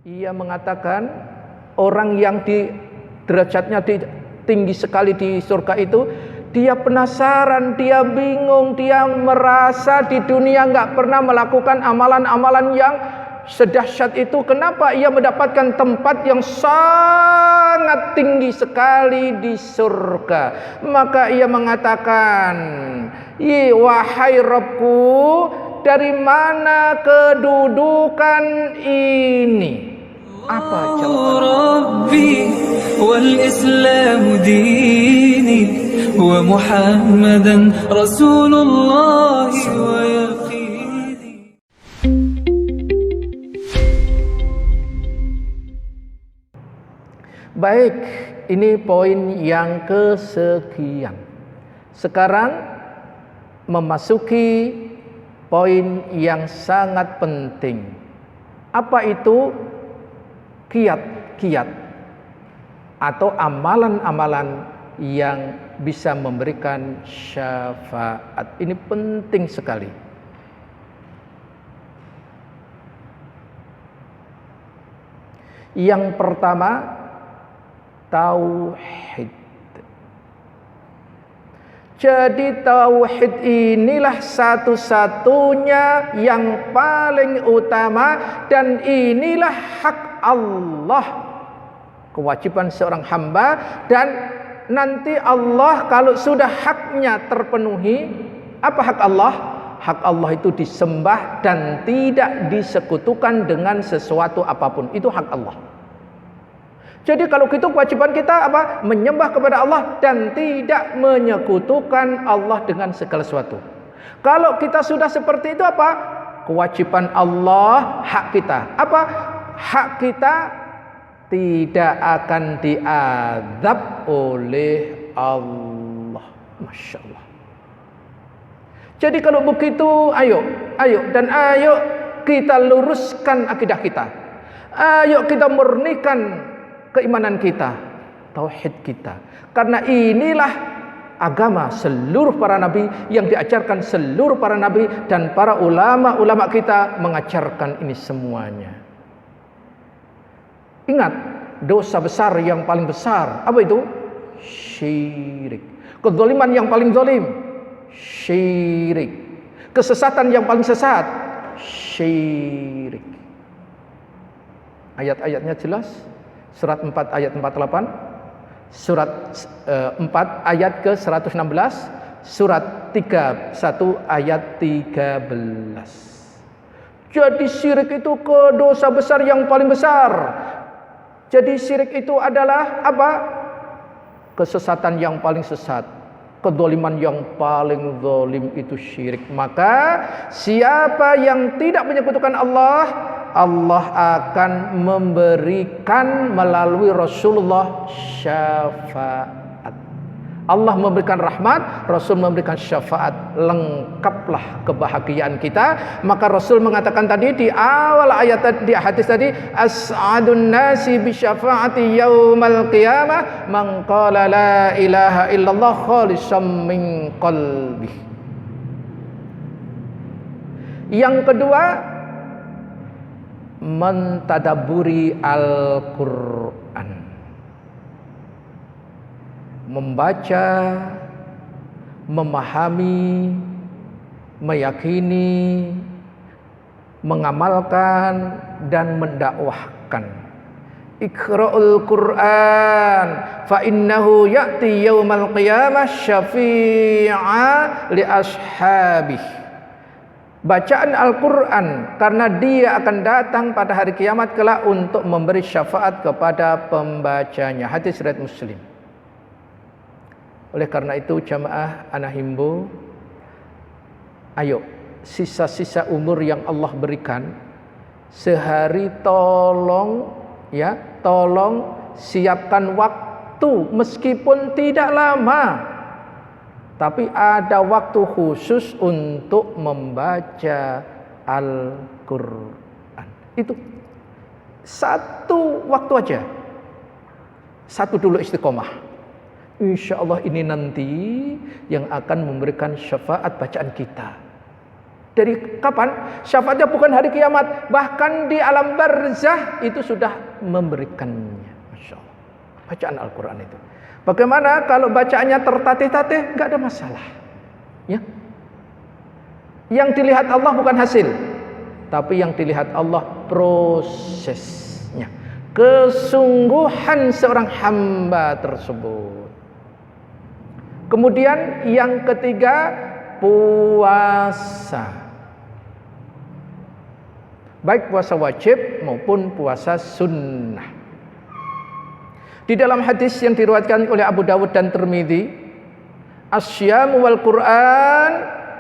Ia mengatakan orang yang derajatnya tinggi sekali di surga itu, dia penasaran, dia bingung, dia merasa di dunia nggak pernah melakukan amalan-amalan yang sedahsyat itu. Kenapa ia mendapatkan tempat yang sangat tinggi sekali di surga? Maka ia mengatakan, wahai Rabbku, dari mana kedudukan ini? Apa jawaban Rabbi wal Islam dini wa Muhammadan Rasulullah wa yaqini. Baik, ini poin yang kesekian. Sekarang memasuki poin yang sangat penting. Apa itu kiat-kiat atau amalan-amalan yang bisa memberikan syafaat? Ini penting sekali. Yang pertama, tauhid. Jadi tauhid inilah satu-satunya yang paling utama, dan inilah hak Allah, kewajiban seorang hamba. Dan nanti Allah kalau sudah haknya terpenuhi, apa hak Allah? Hak Allah itu disembah dan tidak disekutukan dengan sesuatu apapun. Itu hak Allah. Jadi kalau gitu kewajiban kita apa? Menyembah kepada Allah dan tidak menyekutukan Allah dengan segala sesuatu. Kalau kita sudah seperti itu, apa? Kewajiban Allah, hak kita. Apa? Hak kita tidak akan diazab oleh Allah. Masya Allah. Jadi kalau begitu, ayo kita luruskan akidah kita. Ayo kita murnikan keimanan kita, tauhid kita. Karena inilah agama seluruh para nabi, yang diajarkan seluruh para nabi, dan para ulama-ulama kita mengajarkan ini semuanya. Ingat, dosa besar yang paling besar apa itu? Syirik. Kezaliman yang paling zalim, syirik. Kesesatan yang paling sesat, syirik. Ayat-ayatnya jelas. Surat 4 ayat 48, surat 4 ayat ke 116, surat 31 ayat 13. Jadi syirik itu dosa besar yang paling besar. Jadi syirik itu adalah apa? Kesesatan yang paling sesat. Kedzaliman yang paling zalim itu syirik. Maka siapa yang tidak menyekutukan Allah, Allah akan memberikan melalui Rasulullah syafaat. Allah memberikan rahmat, Rasul memberikan syafaat. Lengkaplah kebahagiaan kita. Maka Rasul mengatakan tadi di awal ayat, di hadis tadi, as'adun nasi bi syafaati yaumal qiyamah man qala la ilaha illallah khalisam min qalbi. Yang kedua, mentadaburi Al-Quran, membaca, memahami, meyakini, mengamalkan, dan mendakwahkan. Iqra'ul Quran fa innahu ya'ti yaumal qiyamah syafi'a li ashabihi. Bacaan Al-Quran, karena dia akan datang pada hari kiamat kelak untuk memberi syafaat kepada pembacanya. Hadis riwayat Muslim. Oleh karena itu jamaah, ana himbau, ayo sisa-sisa umur yang Allah berikan sehari, tolong siapkan waktu, meskipun tidak lama, tapi ada waktu khusus untuk membaca Al-Quran. Itu satu waktu aja. Satu dulu istiqomah. Insya Allah ini nanti yang akan memberikan syafaat bacaan kita. Dari kapan? Syafaatnya bukan hari kiamat, bahkan di alam barzah itu sudah memberikannya. Masya Allah. Bacaan Al-Quran itu. Bagaimana kalau bacaannya tertatih-tatih? Gak ada masalah. Ya. Yang dilihat Allah bukan hasil, tapi yang dilihat Allah prosesnya, kesungguhan seorang hamba tersebut. Kemudian yang ketiga, puasa. Baik puasa wajib maupun puasa sunnah. Di dalam hadis yang diriwayatkan oleh Abu Dawud dan Tirmidzi, asyamu wal Qur'an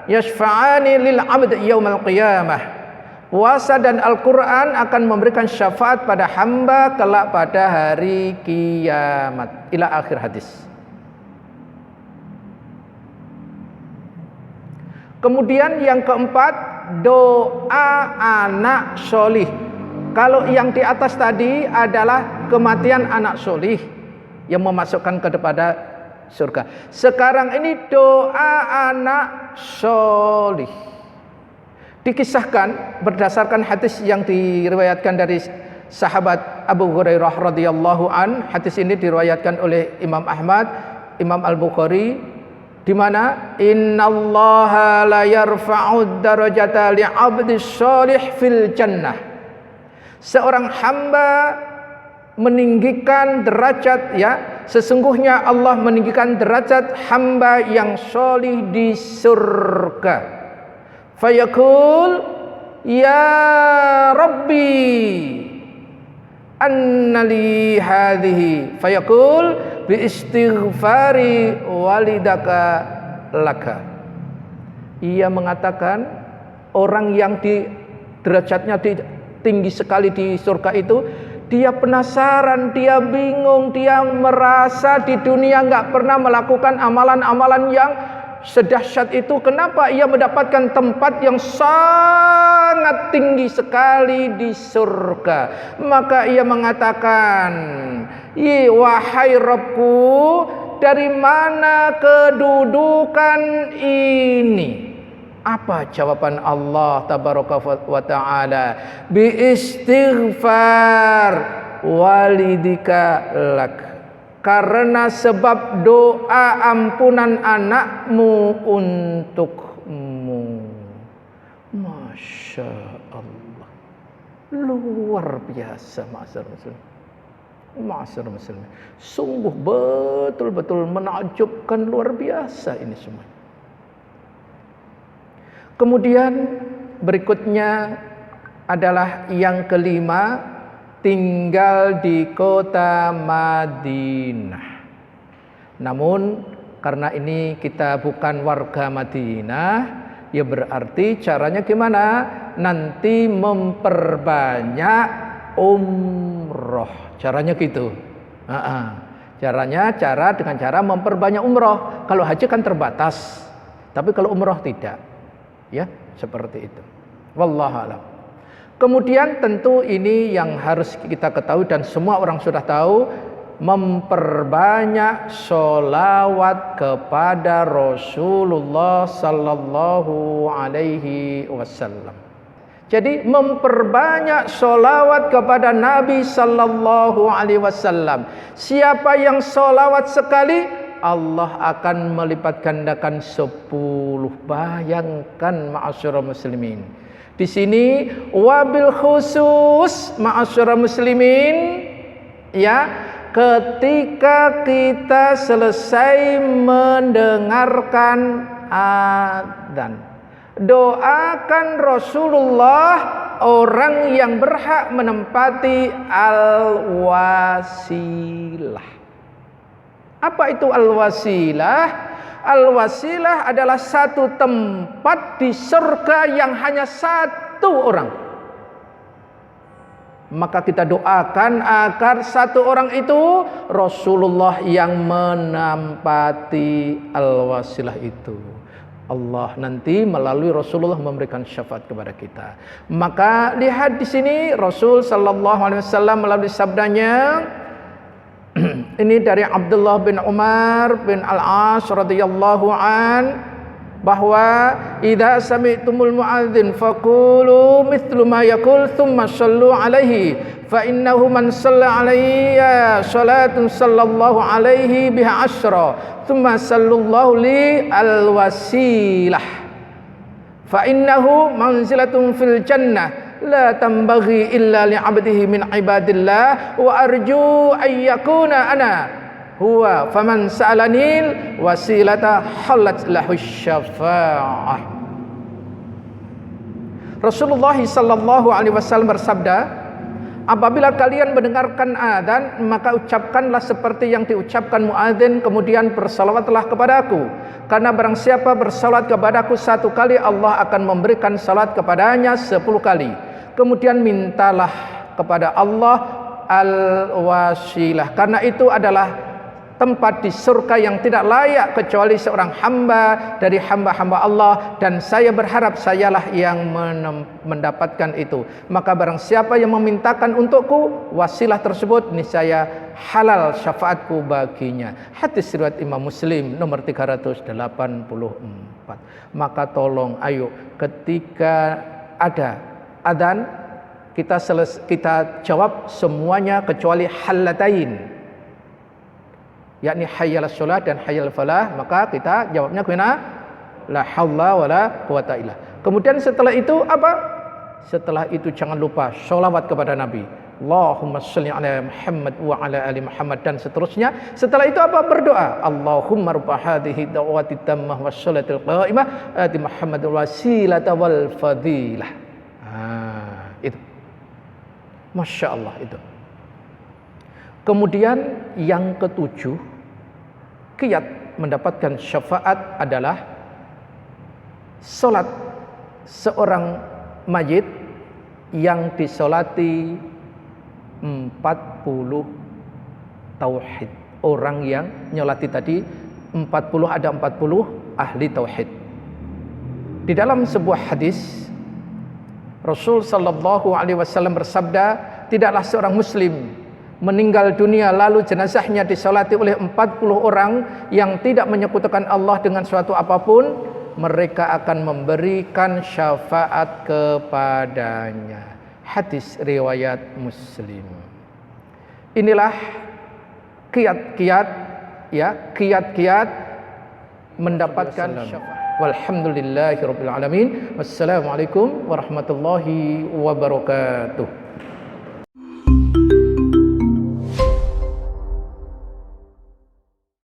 yashfa'ani lil 'abd yaumal qiyamah. Puasa dan Al-Qur'an akan memberikan syafaat pada hamba kelak pada hari kiamat. Ila akhir hadis. Kemudian yang keempat, doa anak solih. Kalau yang di atas tadi adalah kematian anak solih yang memasukkan kepada surga. Sekarang ini doa anak solih. Dikisahkan berdasarkan hadis yang diriwayatkan dari sahabat Abu Hurairah radhiyallahu an. Hadis ini diriwayatkan oleh Imam Ahmad, Imam Al-Bukhari, di mana innallaha la yarfa'ud darajata li'abdis sholih fil jannah. Seorang hamba meninggikan derajat, ya, sesungguhnya Allah meninggikan derajat hamba yang sholih di surga. Fayaqul ya Rabbi annali hadhihi, fayaqul bi istighfari walidaka laka. Ia mengatakan, orang yang di derajatnya tinggi sekali di surga itu, dia penasaran, dia bingung, dia merasa di dunia nggak pernah melakukan amalan-amalan yang sedahsyat itu. Kenapa ia mendapatkan tempat yang sangat tinggi sekali di surga? Maka ia mengatakan, wahai Rabbku, dari mana kedudukan ini? Apa jawaban Allah tabaraka wa ta'ala? Bi istighfar walidika lak. Karena sebab doa ampunan anakmu untukmu. Masya Allah, luar biasa ma'asyar muslim. Ma'asyar muslim, sungguh betul-betul menakjubkan, luar biasa ini semua. Kemudian berikutnya adalah yang kelima, tinggal di kota Madinah. Namun karena ini kita bukan warga Madinah, ya berarti caranya gimana? Nanti memperbanyak umroh. Caranya gitu. Caranya dengan cara memperbanyak umroh. Kalau haji kan terbatas, tapi kalau umroh tidak. Ya, seperti itu. Wallahu a'lam. Kemudian tentu ini yang harus kita ketahui dan semua orang sudah tahu, memperbanyak sholawat kepada Rasulullah sallallahu alaihi wasallam. Jadi memperbanyak sholawat kepada Nabi sallallahu alaihi wasallam. Siapa yang sholawat sekali, Allah akan melipat gandakan 10. Bayangkan ma'asyiral muslimin. Di sini wabil khusus ma'asyiral muslimin, ya, ketika kita selesai mendengarkan adzan, doakan Rasulullah, orang yang berhak menempati al-wasilah. Apa itu al-wasilah? Al-wasilah adalah satu tempat di surga yang hanya satu orang. Maka kita doakan agar satu orang itu Rasulullah yang menempati al-wasilah itu. Allah nanti melalui Rasulullah memberikan syafaat kepada kita. Maka lihat di sini Rasul sallallahu alaihi wasallam melalui sabdanya, ini dari Abdullah bin Umar bin Al-As radhiyallahu an, bahwa idza sami'tumul muadzin faqulu mithlu ma yaqul thumma shallu alaihi fa innahu man shalla alayya salatun sallallahu alaihi biha asyra thumma sallallahu li alwasilah fa innahu manzilatun fil jannah la tambaghi illa li 'abdihi min ibadillah wa arju ay yakuna ana huwa faman sa'alanil wasilata halat lahu syafa'ah. Rasulullah sallallahu alaihi wasallam bersabda, apabila kalian mendengarkan adzan maka ucapkanlah seperti yang diucapkan muadzin, kemudian bersalawatlah kepadaku, karena barang siapa bersalat kepadaku 1 kali Allah akan memberikan salat kepadanya 10 kali. Kemudian mintalah kepada Allah al-wasilah, karena itu adalah tempat di surga yang tidak layak kecuali seorang hamba dari hamba-hamba Allah, dan saya berharap sayalah yang mendapatkan itu. Maka barang siapa yang memintakan untukku wasilah tersebut, niscaya halal syafaatku baginya. Hadis riwayat Imam Muslim nomor 384. Maka tolong ayo ketika ada adzan kita jawab semuanya kecuali halatain, yakni hayyal shalah dan hayyal falah, maka kita jawabnya kena la haula wala quwata illa. Kemudian setelah itu apa? Setelah itu jangan lupa sholawat kepada Nabi. Allahumma sholli ala Muhammad wa ala ali Muhammad, dan seterusnya. Setelah itu apa? Berdoa. Allahumma rabb hadhihi da'wati tammah wassalatil qa'imah ati Muhammad wasilata wal fadilah. Itu. Masya Allah itu. Kemudian yang ketujuh, kiat mendapatkan syafaat adalah solat seorang mayit yang disolati 40 tauhid. Orang yang nyolati tadi 40, ada 40 ahli tauhid. Di dalam sebuah hadis Rasul sallallahu alaihi wasallam bersabda, tidaklah seorang muslim meninggal dunia lalu jenazahnya disolati oleh 40 orang yang tidak menyekutukan Allah dengan suatu apapun, mereka akan memberikan syafaat kepadanya. Hadis riwayat Muslim. Inilah kiat-kiat mendapatkan syafaat. Walhamdulillahirabbil alamin. Wassalamualaikum warahmatullahi wabarakatuh.